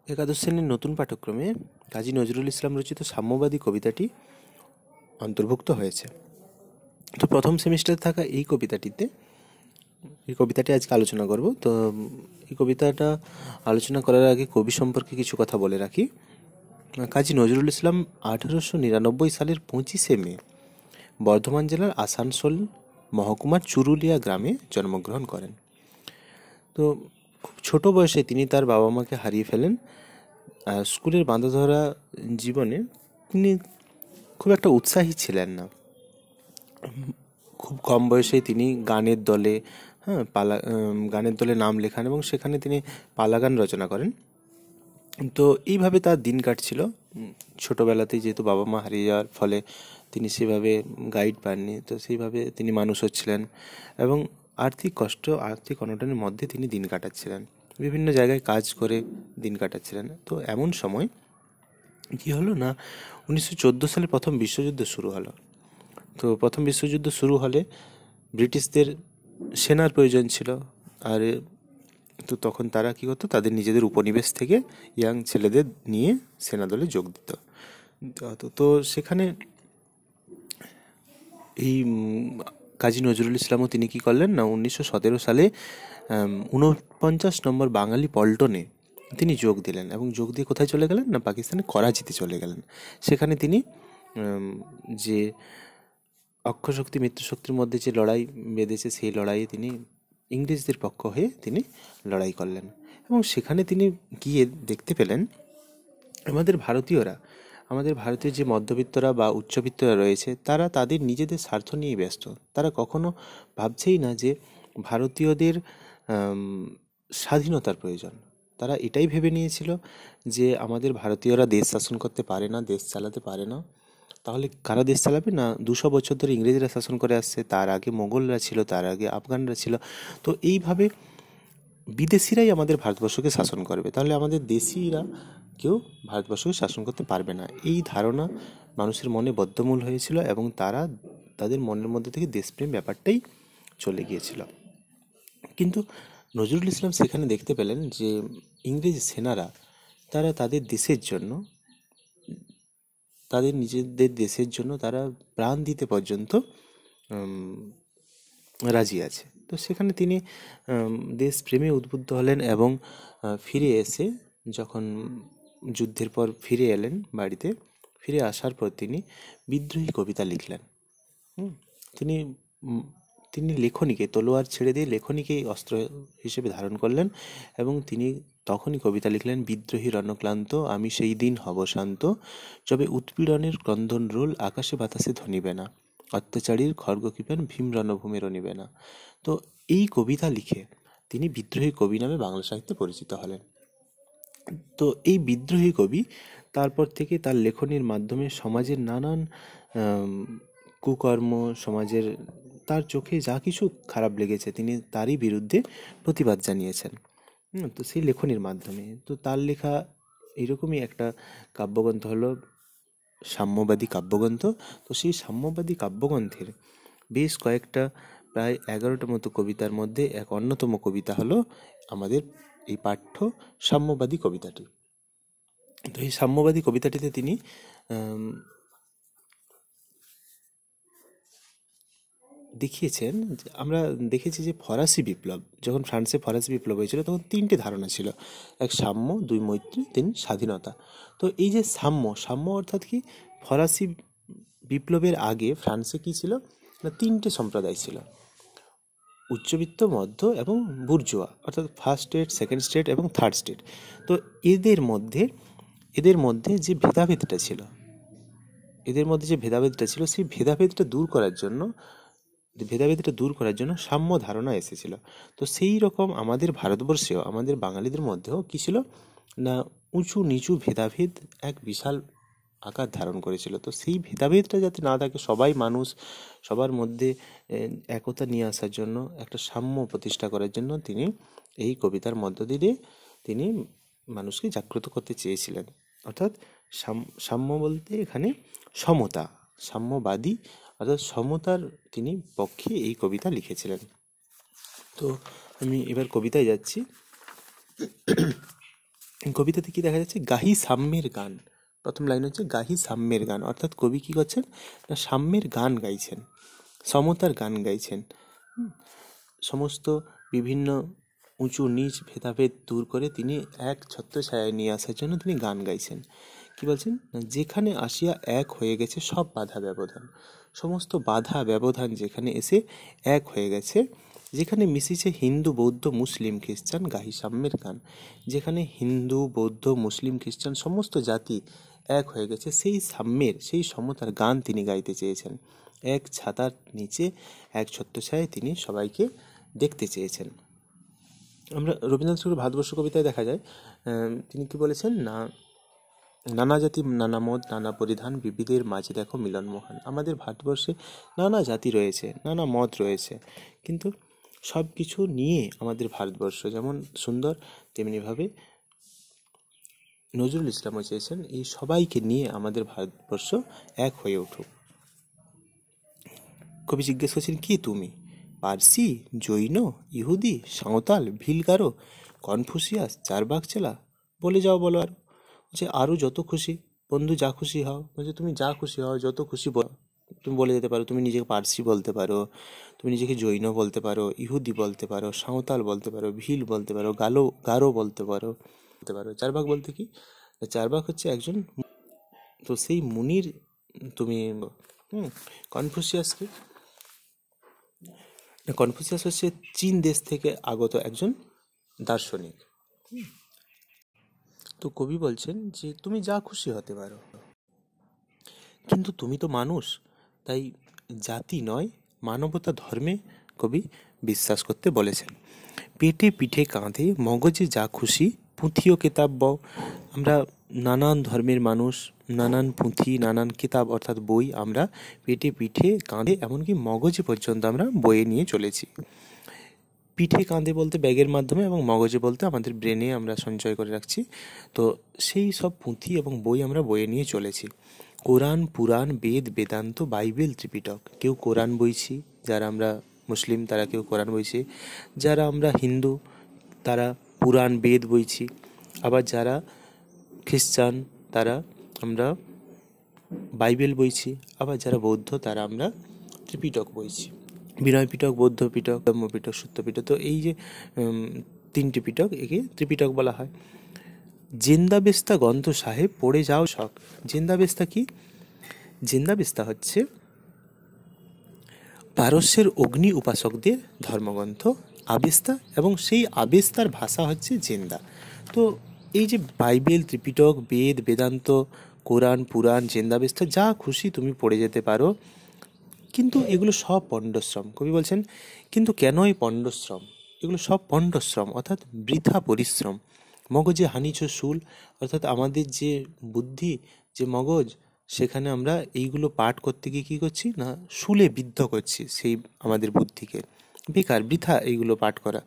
একাদশ শ্রেণীর নতুন পাঠ্যক্রমে কাজী নজরুল ইসলাম রচিত সাম্যবাদী কবিতাটি অন্তর্ভুক্ত হয়েছে। তো প্রথম সেমিস্টারে থাকা এই কবিতাটি আজকে আলোচনা করব। তো এই কবিতাটা আলোচনা করার আগে কবি সম্পর্কে কিছু কথা বলে রাখি। কাজী নজরুল ইসলাম 1899 সালের 25শে মে বর্ধমান জেলার আসানসোল মহকুমার চুরুলিয়া গ্রামে জন্মগ্রহণ করেন। তো খুব ছোট বয়সে তিনি তার বাবা মাকে হারিয়ে ফেলেন। স্কুলের বাঁধাধরা জীবনে তিনি খুব একটা উৎসাহী ছিলেন না। খুব কম বয়সে তিনি গানের দলে নাম লেখান এবং সেখানে তিনি পালা গান রচনা করেন। তো এইভাবে তার দিন কাটছিল। ছোটোবেলাতেই যেহেতু বাবা মা হারিয়ে যাওয়ার ফলে তিনি সেভাবে গাইড পাননি, তো সেইভাবে তিনি মানুষ হচ্ছিলেন এবং আর্থিক অনটনের মধ্যে তিনি দিন কাটাচ্ছিলেন, বিভিন্ন জায়গায় কাজ করে দিন কাটাচ্ছিলেন। তো এমন সময় কী হলো না, 1914 সালে প্রথম বিশ্বযুদ্ধ শুরু হলো। তো প্রথম বিশ্বযুদ্ধ শুরু হলে ব্রিটিশদের সেনার প্রয়োজন ছিল। আর তো তখন তারা কী করতো, তাদের নিজেদের উপনিবেশ থেকে ইয়াং ছেলেদের নিয়ে সেনাদলে যোগ দিত। তো সেখানে এই কাজী নজরুল ইসলামও তিনি কী করলেন না, 1917 সালে 49 নম্বর বাঙালি পল্টনে তিনি যোগ দিলেন এবং যোগ দিয়ে কোথায় চলে গেলেন না, পাকিস্তানের করাচিতে চলে গেলেন। সেখানে তিনি যে অক্ষশক্তি মিত্রশক্তির মধ্যে যে লড়াই বেঁধেছে, সেই লড়াইয়ে তিনি ইংরেজদের পক্ষ হয়ে তিনি লড়াই করলেন এবং সেখানে তিনি গিয়ে দেখতে পেলেন আমাদের ভারতীয় যে মধ্যবিত্তরা বা উচ্চবিত্তরা রয়েছে, তারা তাদের নিজেদের স্বার্থ নিয়েই ব্যস্ত। তারা কখনো ভাবছেই না যে ভারতীয়দের স্বাধীনতার প্রয়োজন। তারা এটাই ভেবে নিয়েছিল যে আমাদের ভারতীয়রা দেশ শাসন করতে পারে না, দেশ চালাতে পারে না, তাহলে কারা দেশ চালাবে না? 200 বছর ধরে ইংরেজরা শাসন করে আসছে, তার আগে মোগলরা ছিল, তার আগে আফগানরা ছিল। তো এইভাবে বিদেশিরাই আমাদের ভারতবর্ষকে শাসন করবে, তাহলে আমাদের দেশিরা কেউ ভারতবর্ষকে শাসন করতে পারবে না। এই ধারণা মানুষের মনে বদ্ধমূল হয়েছিল এবং তাদের মনের মধ্যে থেকে দেশপ্রেম ব্যাপারটাই চলে গিয়েছিল। কিন্তু নজরুল ইসলাম সেখানে দেখতে পেলেন যে ইংরেজ সেনারা তারা তাদের নিজেদের দেশের জন্য তারা প্রাণ দিতে পর্যন্ত রাজি আছে। তো সেখানে তিনি দেশপ্রেমে উদ্বুদ্ধ হলেন এবং ফিরে এসে যখন যুদ্ধের পর ফিরে এলেন বাড়িতে, ফিরে আসার পর তিনি বিদ্রোহী কবিতা লিখলেন। তিনি তিনি লেখনীকে, তলোয়ার ছেড়ে দিয়ে লেখনীকেই অস্ত্র হিসেবে ধারণ করলেন এবং তিনি তখনই কবিতা লিখলেন, বিদ্রোহী রণক্লান্ত আমি সেই দিন হব শান্ত, যবে উৎপীড়নের ক্রন্দন রোল আকাশে বাতাসে ধ্বনিবে না, অত্যাচারীর খড়গকৃপণ ভীম রণভূমে রণিবে না। তো এই কবিতা লিখে তিনি বিদ্রোহী কবি নামে বাংলা সাহিত্যে পরিচিত হলেন। তো এই বিদ্রোহী কবি তারপর থেকে তার লেখনীর মাধ্যমে সমাজের নানান কুকর্ম, তার চোখে যা কিছু খারাপ লেগেছে তিনি তারই বিরুদ্ধে প্রতিবাদ জানিয়েছেন। তো সেই লেখনীর মাধ্যমে তো তার লেখা এরকমই একটা কাব্যগ্রন্থ হলো সাম্যবাদী কাব্যগ্রন্থ। তো সেই সাম্যবাদী কাব্যগ্রন্থের বেশ কয়েকটা, প্রায় 11টা মতো কবিতার মধ্যে এক অন্যতম কবিতা হলো আমাদের এই পাঠ্য সাম্যবাদী কবিতাটি। তো এই সাম্যবাদী কবিতাটিতে তিনি দেখিয়েছেন, আমরা দেখেছি যে যখন ফ্রান্সে ফরাসি বিপ্লব হয়েছিল তখন 3টে ধারণা ছিল, এক সাম্য, 2 মৈত্রী, 3 স্বাধীনতা। তো এই যে সাম্য অর্থাৎ কি, ফরাসি বিপ্লবের আগে ফ্রান্সে কি ছিল না, 3টে সম্প্রদায় ছিল, উচ্চবিত্ত, মধ্য এবং বুর্জোয়া, অর্থাৎ ফার্স্ট স্টেট, সেকেন্ড স্টেট এবং থার্ড স্টেট। তো এদের মধ্যে যে ভেদাভেদটা ছিল সেই ভেদাভেদটা দূর করার জন্য সাম্য ধারণা এসেছিল। তো সেই রকম আমাদের ভারতবর্ষেও আমাদের বাঙালিদের মধ্যেও কী ছিল না, উঁচু নিচু ভেদাভেদ এক বিশাল আকার ধারণ করেছিল। তো সেই ভেদাভেদটা যাতে না থাকে, সবাই মানুষ, সবার মধ্যে একতা নিয়ে আসার জন্য, একটা সাম্য প্রতিষ্ঠা করার জন্য তিনি এই কবিতার মধ্য দিয়ে তিনি মানুষকে জাগ্রত করতে চেয়েছিলেন। অর্থাৎ সাম্য বলতে এখানে সমতা, সাম্যবাদী অর্থাৎ সমতার তিনি পক্ষে এই কবিতা লিখেছিলেন। তো আমি এবার কবিতায় যাচ্ছি। কবিতাতে কি দেখা যাচ্ছে, গাহি সাম্যের গান। প্রথম লাইন হচ্ছে গাহি সাম্যের গান, অর্থাৎ কবি কি করছেন না সাম্যের গান গাইছেন, সমতার গান গাইছেন। সমস্ত বিভিন্ন উঁচু নিচ ভেদাভেদ দূর করে তিনি এক ছত্রছায়ায় নিয়ে আসার জন্য তিনি গান গাইছেন। কি বলছেন না, যেখানে আসিয়া এক হয়ে গেছে সব বাধা ব্যবধান, সমস্ত বাধা ব্যবধান যেখানে এসে এক হয়ে গেছে, যেখানে মিশেছে হিন্দু বৌদ্ধ মুসলিম খ্রিস্টান গাহি সাম্যের গান, যেখানে হিন্দু বৌদ্ধ মুসলিম খ্রিস্টান সমস্ত জাতি এক হয়ে গেছে, সেই সাম্যের সেই সমতার গান তিনি গাইতে চেয়েছেন। এক ছাতার নিচে এক ছত্রছায়ায় তিনি সবাইকে দেখতে চেয়েছেন। আমরা রবীন্দ্রনাথ ঠাকুরের ভারতবর্ষ কবিতায় দেখা যায় তিনি কি বলেছেন না, নানা জাতি নানা মত নানা পরিধান বিবিধের মাঝে দেখো মিলন মহান। আমাদের ভারতবর্ষে নানা জাতি রয়েছে, নানা মত রয়েছে, কিন্তু সব কিছু নিয়ে আমাদের ভারতবর্ষ যেমন সুন্দর, তেমনিভাবে নজরুল ইসলামও চেয়েছেন এই সবাইকে নিয়ে আমাদের ভারতবর্ষ এক হয়ে উঠুক। কবি জিজ্ঞেস করছেন, কি তুমি পারসি, জৈন, ইহুদি, সাঁওতাল, ভিলগারো, কনফুসিয়াস, চারবাক চেলা, বলে যাও বলো আর। বলছে আরও যত খুশি বন্ধু যা খুশি হও। বলছে তুমি যা খুশি হও, যত খুশি তুমি বলে যেতে পারো। তুমি নিজেকে পারসি বলতে পারো, তুমি নিজেকে জৈন বলতে পারো, ইহুদি বলতে পারো, সাঁওতাল বলতে পারো, ভিল বলতে পারো, গারো বলতে পারো। চারবাক বলতে কি, চারবাক হচ্ছে একজন, তো সেই মুনির তুমি কনফুসিয়াসকে, কনফুসিয়াস হচ্ছে চীন দেশ থেকে আগত একজন দার্শনিক। তো কবি বলছেন যে তুমি যা খুশি হতে পারো, কিন্তু তুমি তো মানুষ, তাই জাতি নয় মানবতা ধর্মে কবি বিশ্বাস করতে বলেছেন। পেটে পিঠে কাঁধে মগজে যা খুশি পুঁথিও কেতাব বও। আমরা নানান ধর্মের মানুষ, নানান পুঁথি নানান কিতাব অর্থাৎ বই আমরা পেটে পিঠে কাঁধে এমনকি মগজে পর্যন্ত আমরা বয়ে নিয়ে চলেছি। পিঠে কাঁধে বলতে ব্যাগের মাধ্যমে, এবং মগজে বলতে আমাদের ব্রেনে আমরা সঞ্চয় করে রাখছি। তো সেই সব পুঁথি এবং বই আমরা বয়ে নিয়ে চলেছি। কোরআন পুরাণ বেদ বেদান্ত বাইবেল ত্রিপিটক, কেউ কোরআন বইছি, যারা আমরা মুসলিম তারা কেউ কোরআন বইছি, যারা আমরা হিন্দু তারা পুরাণ বেদ বইছি, আবার যারা খ্রিস্টান তারা আমরা বাইবেল বইছি, আবার যারা বৌদ্ধ তারা আমরা ত্রিপিটক বইছি। বিনয় পিটক, বৌদ্ধ পিটক, ধম্মপিটক, সত্যপিটক। তো এই যে তিনটি পিটক, একে ত্রিপিটক বলা হয়। জিন্দাবেস্তা গ্রন্থ সাহেব পড়ে যাও শখ। জিন্দাবেস্তা কি? জিন্দাবেস্তা হচ্ছে পারস্যের অগ্নি উপাসকদের ধর্মগ্রন্থ আবেস্তা, এবং সেই আবেস্তার ভাষা হচ্ছে জিন্দা। তো এই যে বাইবেল ত্রিপিটক বেদ বেদান্ত কোরআন পুরাণ জিন্দাবেস্তা যা খুশি তুমি পড়ে যেতে পারো, কিন্তু এগুলো সব পণ্ডশ্রম। কবি বলছেন কিন্তু কেন এই পণ্ডশ্রম? এগুলো সব পণ্ডশ্রম অর্থাৎ বৃথা পরিশ্রম। মগজে হানিছ শুল, অর্থাৎ আমাদের যে বুদ্ধি যে মগজ, সেখানে আমরা এইগুলো পাঠ করতে গিয়ে কী করছি না শুলে বিদ্ধ করছি সেই আমাদের বুদ্ধিকে। বেকার বৃথা এইগুলো পাঠ করা।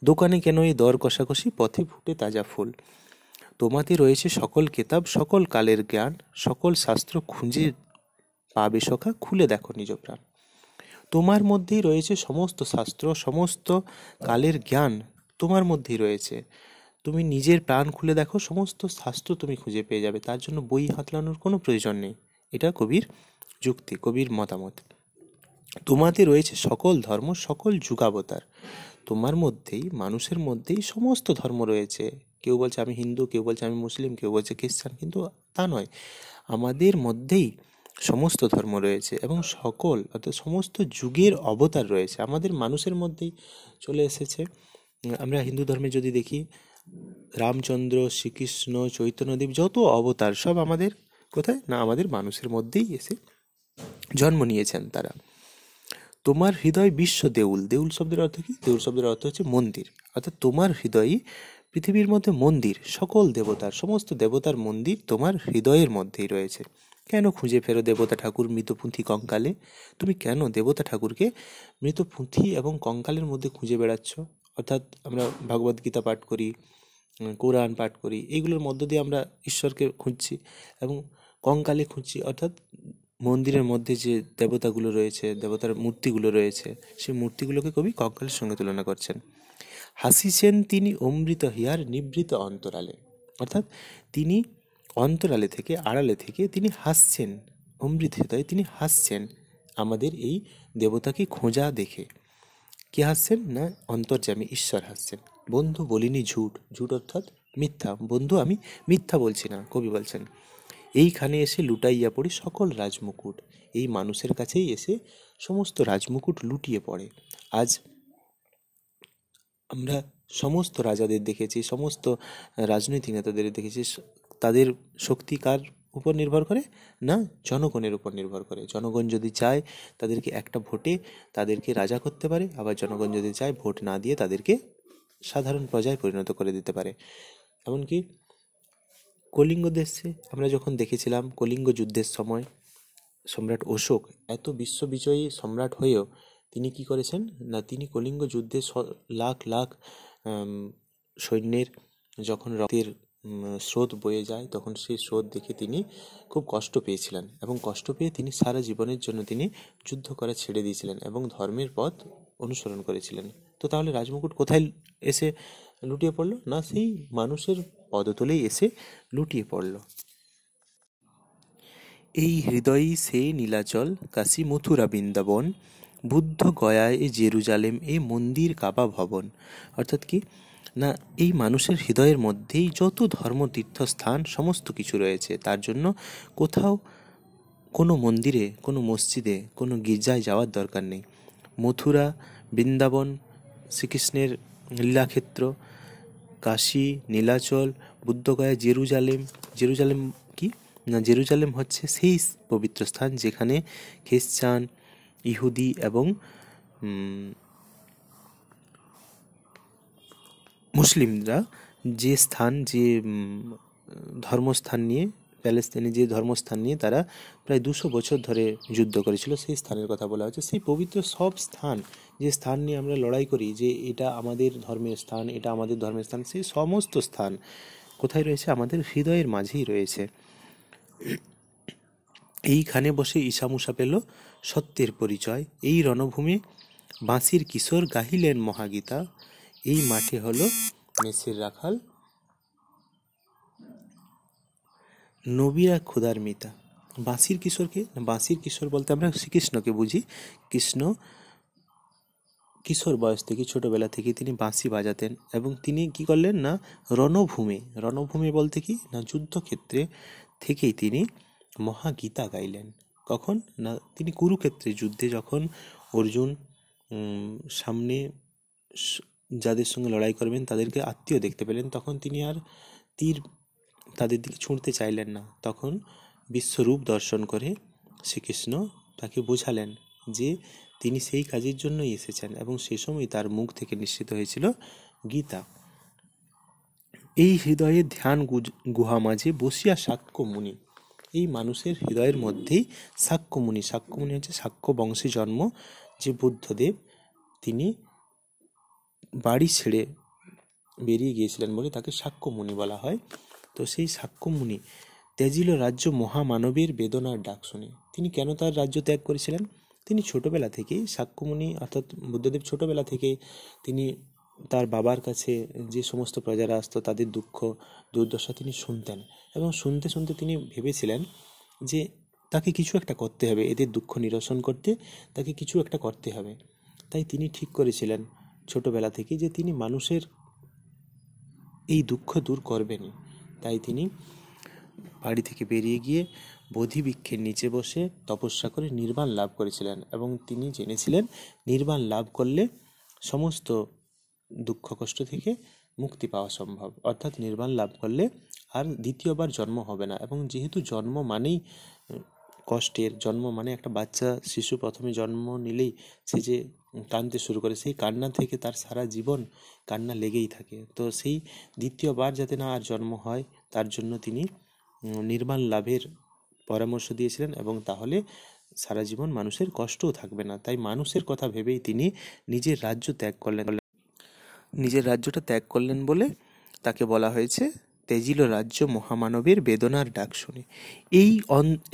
দোকানে কেন এই দর কষাকষি, পথে ফুটে তাজা ফুল। তোমাতে রয়েছে সকল কেতাব সকল কালের জ্ঞান, সকল শাস্ত্র খুঁজে পাবে সখা, খুলে দেখো নিজ প্রাণ। তোমার মধ্যেই রয়েছে সমস্ত শাস্ত্র সমস্ত কালের জ্ঞান, তোমার মধ্যেই রয়েছে। তুমি নিজের প্রাণ খুলে দেখো, সমস্ত শাস্ত্র তুমি খুঁজে পেয়ে যাবে, তার জন্য বই হাতলানোর কোনো প্রয়োজন নেই। এটা কবির যুক্তি, কবির মতামত। তোমাতে রয়েছে সকল ধর্ম সকল যুগাবতার। তোমার মধ্যেই মানুষের মধ্যেই সমস্ত ধর্ম রয়েছে। কেউ বলছে আমি হিন্দু, কেউ বলছে আমি মুসলিম, কেউ বলছে খ্রিস্টান, কিন্তু তা নয়, আমাদের মধ্যেই সমস্ত ধর্ম রয়েছে এবং সকল অর্থাৎ সমস্ত যুগের অবতার রয়েছে আমাদের মানুষের মধ্যেই চলে এসেছে। আমরা হিন্দু ধর্মে যদি দেখি, রামচন্দ্র শ্রীকৃষ্ণ চৈতন্যদেব যত অবতার সব আমাদের কোথায় না আমাদের মানুষের মধ্যেই এসে জন্ম নিয়েছেন তারা। তোমার হৃদয় বিশ্ব দেউল। দেউল শব্দের অর্থ কি? দেউল শব্দের অর্থ হচ্ছে মন্দির, অর্থাৎ তোমার হৃদয়ই পৃথিবীর মধ্যে মন্দির, সকল দেবতার সমস্ত দেবতার মন্দির তোমার হৃদয়ের মধ্যেই রয়েছে। কেন খুঁজে ফেরো দেবতা ঠাকুর মৃতপুঁথি কঙ্কালে? তুমি কেন দেবতা ঠাকুরকে মৃতপুঁথি এবং কঙ্কালের মধ্যে খুঁজে বেড়াচ্ছ? অর্থাৎ আমরা ভগবদ্গীতা পাঠ করি, কোরআন পাঠ করি, এইগুলোর মধ্য দিয়ে আমরা ঈশ্বরকে খুঁজছি এবং কঙ্কালে খুঁজছি, অর্থাৎ মন্দিরের মধ্যে যে দেবতাগুলো রয়েছে, দেবতার মূর্তিগুলো রয়েছে, সেই মূর্তিগুলোকে কবি কঙ্কালের সঙ্গে তুলনা করছেন। হাসিছেন তিনি অমৃত হিয়ার নিবৃত অন্তরালে। অর্থাৎ তিনি অন্তরালে থেকে, আড়ালে থেকে তিনি হাসছেন, অমৃত হৃদয়ে তিনি হাসছেন আমাদের এই দেবতাকে খোঁজা দেখে। কে হাসছেন? না অন্তর্যামী ঈশ্বর হাসছেন। বন্ধু বলিনি ঝুট, ঝুট অর্থাৎ মিথ্যা, বন্ধু আমি মিথ্যা বলছি না, কবি বলছেন। এইখানে এসে লুটাইয়া পড়ি সকল রাজমুকুট, এই মানুষের কাছেই এসে সমস্ত রাজমুকুট লুটিয়ে পড়ে। আজ আমরা সমস্ত রাজাদের দেখেছি, সমস্ত রাজনৈতিক নেতাদের দেখেছি, তাদের শক্তি কার উপর নির্ভর করে? না জনগণের উপর নির্ভর করে। জনগণ যদি চায় তাদেরকে একটা ভোটে তাদেরকে রাজা করতে পারে, আবার জনগণ যদি চায় ভোট না দিয়ে তাদেরকে সাধারণ প্রজায় পরিণত করে দিতে পারে। এমনকি কলিঙ্গ দেশে আমরা যখন দেখেছিলাম, কলিঙ্গ যুদ্ধের সময় সম্রাট অশোক এত বিশ্ববিজয়ী সম্রাট হয়েও তিনি কি করেছেন? না তিনি কলিঙ্গ যুদ্ধে লাখ লাখ সৈন্যের যখন রক্তের স্রোত বয়ে যায়, তখন সেই স্রোত দেখে তিনি খুব কষ্ট পেয়েছিলেন, এবং কষ্ট পেয়ে তিনি সারা জীবনের জন্য তিনি যুদ্ধ করা ছেড়ে দিয়েছিলেন এবং ধর্মের পথ অনুসরণ করেছিলেন। তো তাহলে রাজমুকুট কোথায় এসে লুটিয়ে পড়লো? না সেই মানুষের পদতলেই এসে লুটিয়ে পড়ল। এই হৃদয়ই সে নীলাচল, কাশী মথুরা বৃন্দাবন, বুদ্ধ গয়ায় এ জেরুজালেম, এ মন্দির কাবা ভবন। অর্থাৎ কি না এই মানুষের হৃদয়ের মধ্যেই যত ধর্ম তীর্থস্থান সমস্ত কিছু রয়েছে। তার জন্য কোথাও কোনো মন্দিরে, কোনো মসজিদে, কোনো গির্জায় যাওয়ার দরকার নেই। মথুরা, বৃন্দাবন শ্রীকৃষ্ণের লীলাক্ষেত্র, কাশী, নীলাচল, বুদ্ধগয়া, জেরুজালেম। জেরুজালেম কি না জেরুজালেম হচ্ছে সেই পবিত্র স্থান যেখানে খ্রিস্টান, ইহুদি এবং মুসলিমরা যে স্থান, যে ধর্মস্থান নিয়ে, প্যালেস্তাইনে যে ধর্মস্থান নিয়ে তারা প্রায় 200 বছর ধরে যুদ্ধ করেছিল, সেই স্থানের কথা বলা হচ্ছে। সেই পবিত্র সব স্থান, যে স্থান নিয়ে আমরা লড়াই করি যে এটা আমাদের ধর্মের স্থান, এটা আমাদের ধর্মের স্থান, সেই সমস্ত স্থান কোথায় রয়েছে? আমাদের হৃদয়ের মাঝেই রয়েছে। এইখানে বসে ঈশামূষা পেল সত্যের পরিচয়, এই রণভূমে বাঁশির কিশোর গাহিলেন মহাগীতা, এই মাঠে হলো মেসের রাখাল নবীরা ক্ষুধার মিতা। বাঁশির কিশোরকে, বাঁশির কিশোর বলতে আমরা শ্রীকৃষ্ণকে বুঝি। কৃষ্ণ কিশোর বয়স থেকে, ছোটবেলা থেকে তিনি বাঁশি বাজাতেন, এবং তিনি কি করলেন? না রণভূমে, রণভূমি বলতে কি না যুদ্ধক্ষেত্রে থেকেই তিনি মহাগীতা গাইলেন। কখন? না তিনি কুরুক্ষেত্রে যুদ্ধে যখন অর্জুন সামনে যাদের সঙ্গে লড়াই করবেন তাদেরকে আত্মীয় দেখতে পেলেন, তখন তিনি আর তীর তাদের দিকে ছুঁড়তে চাইলেন না। তখন বিশ্বরূপ দর্শন করে শ্রীকৃষ্ণ তাকে বোঝালেন যে তিনি সেই কাজের জন্যই এসেছেন, এবং সেই সময় তার মুখ থেকে নিঃসৃত হয়েছিল গীতা। এই হৃদয়ে ধ্যান গুহা মাঝে বসিয়া সাক্ষ্য মুনি, এই মানুষের হৃদয়ের মধ্যেই সাক্ষ্যমুনি। সাক্ষ্যমুনি হচ্ছে সাক্ষ্য বংশে জন্ম যে বুদ্ধদেব, তিনি বাড়ি ছেড়ে বেরিয়ে গিয়েছিলেন বলে তাকে সাক্ষ্যমুনি বলা হয়। তো সেই সাক্ষ্যমুনি ত্যাজিল রাজ্য মহামানবের বেদনার ডাক শুনে। তিনি কেন তার রাজ্য ত্যাগ করেছিলেন? তিনি ছোটবেলা থেকেই সাক্ষ্যমুনি অর্থাৎ বুদ্ধদেব ছোটবেলা থেকেই তিনি তার বাবার কাছে যে সমস্ত প্রজারা আসতো তাদের দুঃখ দুর্দশা তিনি শুনতেন, এবং শুনতে শুনতে তিনি ভেবেছিলেন যে তাকে কিছু একটা করতে হবে, এদের দুঃখ নিরসন করতে তাকে কিছু একটা করতে হবে। তাই তিনি ঠিক করেছিলেন ছোটবেলা থেকে যে তিনি মানুষের এই দুঃখ দূর করবেনই। তাই তিনি বাড়ি থেকে বেরিয়ে গিয়ে বোধি বৃক্ষের নিচে বসে তপস্যা করে নির্বাণ লাভ করেছিলেন, এবং তিনি জেনেছিলেন নির্বাণ লাভ করলে সমস্ত দুঃখ কষ্ট থেকে মুক্তি পাওয়া সম্ভব, অর্থাৎ নির্বাণ লাভ করলে আর দ্বিতীয়বার জন্ম হবে না। এবং যেহেতু জন্ম মানেই কষ্টের, জন্ম মানে একটা বাচ্চা শিশু প্রথমে জন্ম নিলেই সে যে কাঁদতে শুরু করে, সেই কান্না থেকে তার সারা জীবন কান্না লেগেই থাকে। তো সেই দ্বিতীয়বার যাতে না আর জন্ম হয় তার জন্য তিনি নির্বাণ লাভের পরামর্শ দিয়েছিলেন, এবং তাহলে সারা জীবন মানুষের কষ্টও থাকবে না। তাই মানুষের কথা ভেবেই তিনি নিজের রাজ্য ত্যাগ করলেন। নিজের রাজ্যটা ত্যাগ করলেন বলে তাকে বলা হয়েছে তেজিল রাজ্য মহামানবের বেদনার ডাক শুনে।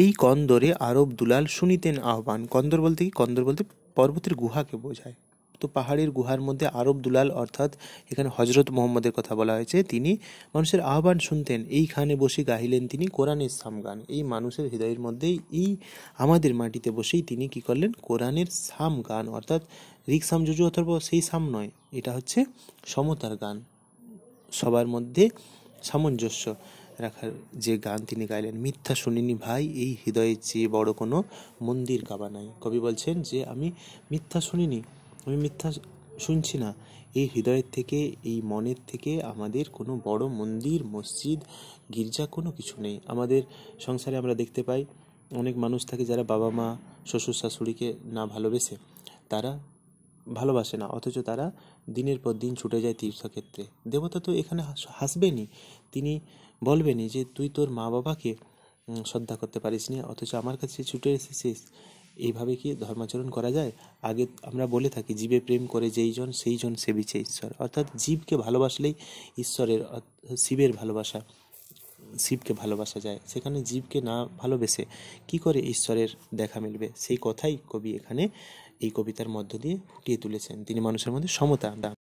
এই কন্দরে আরব দুলাল শুনিতেন আহ্বান। কন্দর বলতে কি? কন্দর বলতে পর্বতের গুহাকে বোঝায়। তো পাহাড়ের গুহার মধ্যে আরব দুলাল অর্থাৎ এখানে হজরত মোহাম্মদের কথা বলা হয়েছে, তিনি মানুষের আহ্বান শুনতেন, এইখানে বসে গাহিলেন তিনি কোরআনের সামগান। এই মানুষের হৃদয়ের মধ্যেই, এই আমাদের মাটিতে বসেই তিনি কি করলেন, কোরআনের সাম গান, অর্থাৎ ঋক সাম যজু অথর্ব সেই সাম নয়, এটা হচ্ছে সমতার গান, সবার মধ্যে সামঞ্জস্য রাখার যে গান তিনি গাইলেন। মিথ্যা শুনিনি ভাই, এই হৃদয়ের চেয়ে বড় কোনো মন্দির কাবা নাই। কবি বলছেন যে আমি মিথ্যা শুনিনি, আমি মিথ্যা শুনছি না, এই হৃদয়ের থেকে, এই মনের থেকে আমাদের কোনো বড় মন্দির, মসজিদ, গির্জা কোনো কিছু নেই। আমাদের সংসারে আমরা দেখতে পাই অনেক মানুষ থাকে যারা বাবা মা শ্বশুর শাশুড়িকে না ভালোবেসে, তারা ভালোবাসে না, অথচ তারা দিনের পর দিন ছুটে যায় তীর্থক্ষেত্রে। দেবতা তো এখানে হাসবেনই, তিনি বলবেনই যে তুই তোর মা বাবাকে শ্রদ্ধা করতে পারিস নি, অথচ আমার কাছে ছুটে এসেছিস। এইভাবে কি ধর্মাচরণ করা যায়? আগে আমরা বলে থাকি জীবে প্রেম করে যেই জন সেই জন সেবিছে ঈশ্বর, অর্থাৎ জীবকে ভালোবাসলেই ঈশ্বরের, শিবের ভালোবাসা, শিবকে ভালোবাসা যায়। সেখানে জীবকে না ভালোবেসে কি করে ঈশ্বরের দেখা মিলবে? সেই কথাই কবি এখানে এই কবিতার মধ্য দিয়ে ফুটিয়ে তুলেছেন। তিনি মানুষের মধ্যে সমতা